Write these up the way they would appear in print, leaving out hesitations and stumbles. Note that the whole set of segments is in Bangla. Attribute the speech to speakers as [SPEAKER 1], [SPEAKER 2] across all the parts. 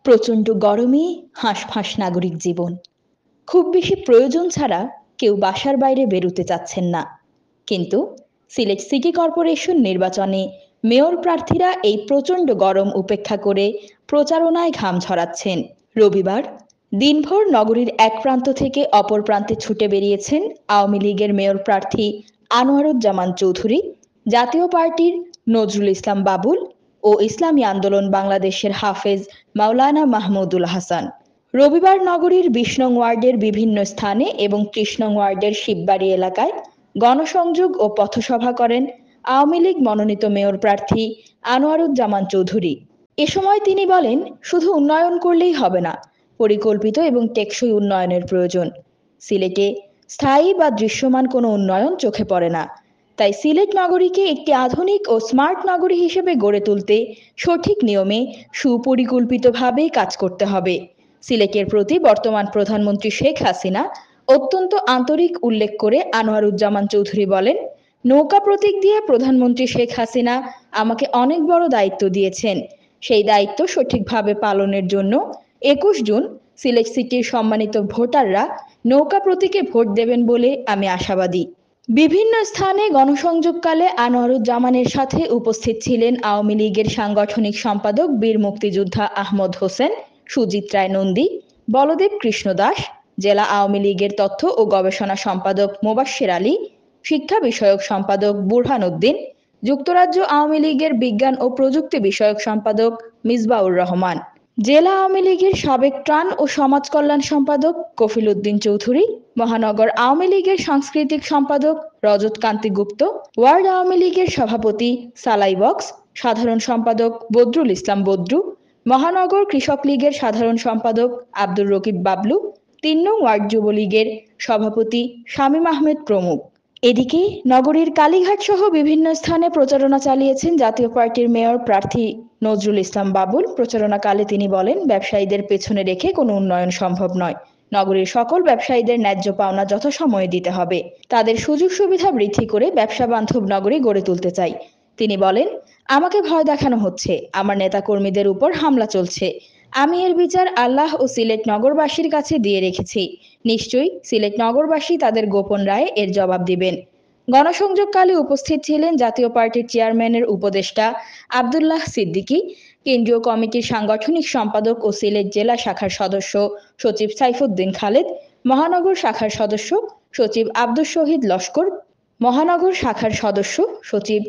[SPEAKER 1] প্রচণ্ড গরমে হাঁসফাঁস নাগরিক জীবন। খুব বেশি প্রয়োজন ছাড়া কেউ বাসার বাইরে বেরোতে চাচ্ছেন না। কিন্তু সিলেট সিটি কর্পোরেশন নির্বাচনে মেয়র প্রার্থীরা এই প্রচণ্ড গরম উপেক্ষা করে প্রচারণায় ঘাম ঝরাচ্ছেন। রবিবার দিনভর নগরীর এক প্রান্ত থেকে অপর প্রান্তে ছুটে বেরিয়েছেন আওয়ামী লীগের মেয়র প্রার্থী আনোয়ারুজ্জামান চৌধুরী, জাতীয় পার্টির নজরুল ইসলাম বাবুল ও ইসলামী আন্দোলন বাংলাদেশের হাফেজ মাওলানা মাহমুদুল হাসান। রবিবার নগরীর ২০ নং ওয়ার্ডের বিভিন্ন স্থানে এবং ৩০ নং ওয়ার্ডের শিববাড়ি এলাকায় গণসংযোগ ও পথসভা করেন আওয়ামী লীগ মনোনীত মেয়র প্রার্থী আনোয়ারুজ্জামান চৌধুরী। এ সময় তিনি বলেন, শুধু উন্নয়ন করলেই হবে না, পরিকল্পিত এবং টেকসই উন্নয়নের প্রয়োজন। সিলেটে স্থায়ী বা দৃশ্যমান কোনো উন্নয়ন চোখে পড়ে না। তাই সিলেট নগরীকে একটি আধুনিক ও স্মার্ট নগরী হিসেবে গড়ে তুলতে সঠিক নিয়মে সুপরিকল্পিতভাবে কাজ করতে হবে। সিলেটের প্রতি বর্তমান প্রধানমন্ত্রী শেখ হাসিনা অত্যন্ত আন্তরিক উল্লেখ করে আনোয়ারুজ্জামান চৌধুরী বলেন, নৌকা প্রতীক দিয়ে প্রধানমন্ত্রী শেখ হাসিনা আমাকে অনেক বড় দায়িত্ব দিয়েছেন। সেই দায়িত্ব সঠিকভাবে পালনের জন্য ২১ জুন সিলেট সিটির সম্মানিত ভোটাররা নৌকা প্রতীকে ভোট দেবেন বলে আমি আশাবাদী। বিভিন্ন স্থানে গণসংযোগকালে আনোয়ারুজ্জামানের সাথে উপস্থিত ছিলেন আওয়ামী লীগের সাংগঠনিক সম্পাদক বীর মুক্তিযোদ্ধা আহমদ হোসেন, সুজিত রায় নন্দী, বলদেব কৃষ্ণ দাস, জেলা আওয়ামী লীগের তথ্য ও গবেষণা সম্পাদক মোবাশ্বের আলী, শিক্ষা বিষয়ক সম্পাদক বুরহান উদ্দিন, যুক্তরাজ্য আওয়ামী লীগের বিজ্ঞান ও প্রযুক্তি বিষয়ক সম্পাদক মিসবাউর রহমান, জেলা আওয়ামী লীগের সাবেক ত্রাণ ও সমাজ কল্যাণ সম্পাদক কফিল উদ্দিন চৌধুরী, মহানগর আওয়ামী লীগের সাংস্কৃতিক সম্পাদক রজত কান্তি গুপ্ত, ওয়ার্ড আওয়ামী লীগের সভাপতি সালাই বক্স, সাধারণ সম্পাদক বদরুল ইসলাম বদরু, মহানগর কৃষক লীগের সাধারণ সম্পাদক আব্দুর রকিব বাবলু, ৩ নং ওয়ার্ড যুবলীগের সভাপতি শামীম আহমেদ প্রমুখ। এদিকে নগরীর কালীঘাট সহ বিভিন্ন স্থানে প্রচারণা চালিয়েছেন জাতীয় পার্টির মেয়র প্রার্থী নজরুল ইসলাম বাবুল। প্রচারণাকালে তিনি বলেন, ব্যবসায়ীদের পেছনে রেখে কোনো উন্নয়ন সম্ভব নয়। নগরীর সকল ব্যবসায়ীদের ন্যায্য পাওনা যথাসময়ে দিতে হবে। তাদের সুযোগ সুবিধা বৃদ্ধি করে ব্যবসা বান্ধব নগরী গড়ে তুলতে চাই। তিনি বলেন, আমাকে ভয় দেখানো হচ্ছে, আমার নেতাকর্মীদের উপর হামলা চলছে। আমি এর বিচার আল্লাহ ও সিলেট নগরবাসীর কাছে দিয়ে রেখেছি। নিশ্চয়ই সিলেট নগরবাসী তাদের গোপন রায়ে এর জবাব দিবেন। গণসংযোগকালে উপস্থিত ছিলেন জাতীয় পার্টির চেয়ারম্যানের উপদেষ্টা আব্দুল্লাহ সিদ্দিকী, কেন্দ্রীয় কমিটির সাংগঠনিক সম্পাদক ও সিলেট জেলা শাখার সদস্য সচিব সাইফুদ্দিন খালেদ, মহানগর শাখার সদস্য সচিব আব্দুস শহীদ লস্কর, মহানগর শাখার সদস্য সচিব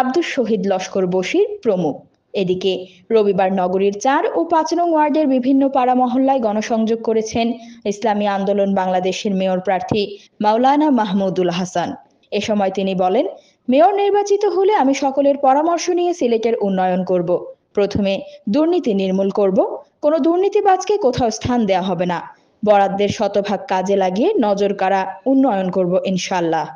[SPEAKER 1] আব্দুস শহীদ লস্কর বশির প্রমুখ। এদিকে রবিবার নগরীর ৪ ও ৫ নং ওয়ার্ডের বিভিন্ন পাড়া মহল্লায় গণসংযোগ করেছেন ইসলামী আন্দোলন বাংলাদেশের মেয়র প্রার্থী মাওলানা মাহমুদুল হাসান। এ সময় তিনি বলেন, মেয়র নির্বাচিত হলে আমি সকলের পরামর্শ নিয়ে সিলেটের উন্নয়ন করব। প্রথমে দুর্নীতি নির্মূল করব। কোনো দুর্নীতিবাজকে কোথাও স্থান দেয়া হবে না। বরাদ্দের শতভাগ কাজে লাগিয়ে নজর কাড়া উন্নয়ন করব ইনশাআল্লাহ।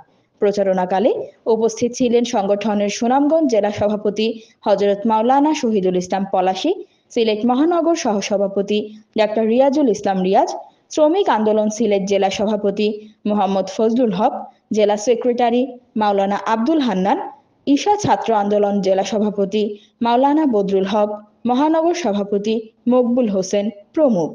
[SPEAKER 1] প্রচারণাকালে উপস্থিত ছিলেন সংগঠনের সুনামগঞ্জ জেলা সভাপতি হযরত মাওলানা শহীদুল ইসলাম পলাশী, সিলেট মহানগর সহসভাপতি ডাক্তার রিয়াজুল ইসলাম রিয়াজ, শ্রমিক আন্দোলন সিলেট জেলা সভাপতি মোহাম্মদ ফজলুল হক, জেলা সেক্রেটারি মাওলানা আব্দুল হান্নান, ঈশা ছাত্র আন্দোলন জেলা সভাপতি মাওলানা বদরুল হক, মহানগর সভাপতি মকবুল হোসেন প্রমুখ।